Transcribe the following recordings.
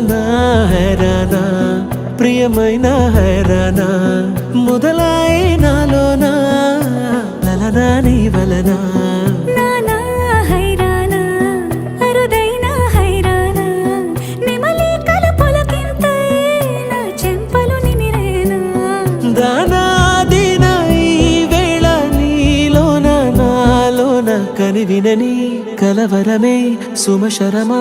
నా హైరానా ప్రియమైన హైరానా మొదలాయి నాలోనా లలనా నీ వలనా కని వినని కలవరమే సుమశరమా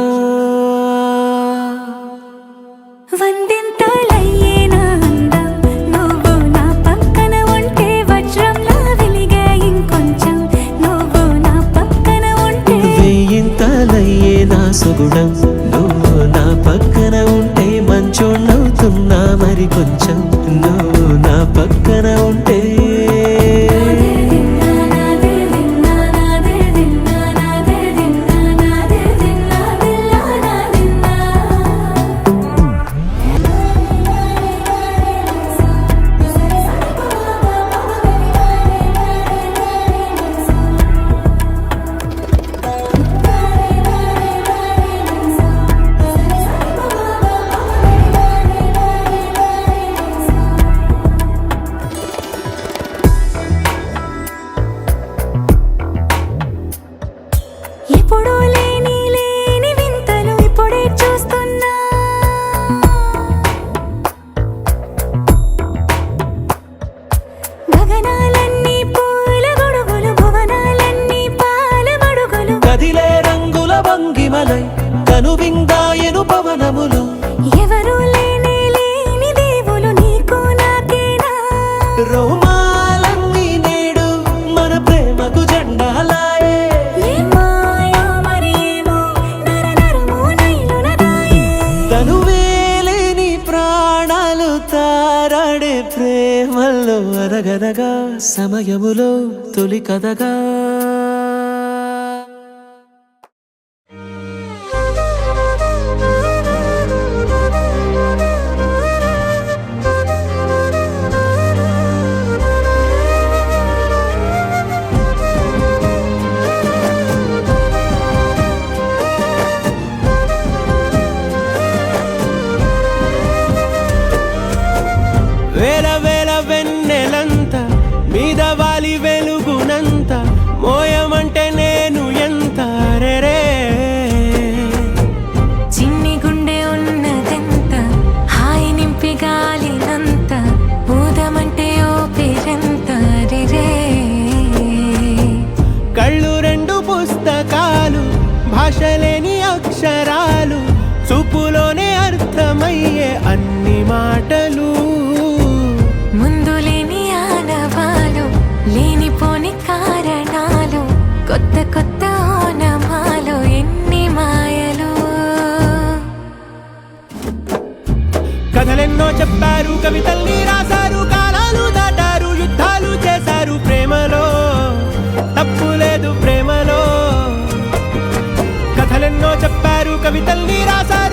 వందింతలయ్యేనా అందం నువ్వు నా పక్కన ఉంటే వజ్రంలా వెలిగే ఇంకొంచెం నువ్వు నా పక్కన ఉంటే వెయ్యింతలయ్యేనా సుగుణం నువ్వు నా పక్కన ఉంటే మంచోళ్ళవుతున్నా మరి కొంచెం నువ్వు నా పక్కన ఉంటే ఎప్పుడూ లేని వింతలు ఇప్పుడే చూస్తున్నా గగనాలన్నీ పూల గొడుగులు భువనాలన్నీ పాల మడుగులు కదిలే రంగుల భంగిమలై కనువిందాయను పవనములు ఎవరు లేని దేవులు నీకు నాకేనా రోమాలన్నీ నేడు మన ప్రేమకు జెండాలాయే తనువేలేని ప్రాణాలు తారాడే ప్రేమల్లో అనగనగా సమయములో తొలి కథగా వేల వేల వెన్నెలంత మీద వాలి వెలుగునంత మోయమంటే నేను ఎంత రే చిన్ని గుండె ఉన్నదెంత హాయి నింపి గాలినంత ఊదమంటే ఓ పేరెంత రే కళ్ళు రెండు పుస్తకాలు భాషలేని అక్షరాలు చూపులోనే అర్థమయ్యే అన్ని మాటలు ముందు లేని ఆనవాలు లేనిపోని కారణాలు కొత్త కొత్త ఓనమాలు ఎన్ని మాయలు కథలెన్నో చెప్పారు కవితల్ని రాశారు కాలాలు దాటారు యుద్ధాలు చేశారు ప్రేమలో తప్పు లేదు ప్రేమలో కథలెన్నో చెప్పారు కవితల్ని రాశారు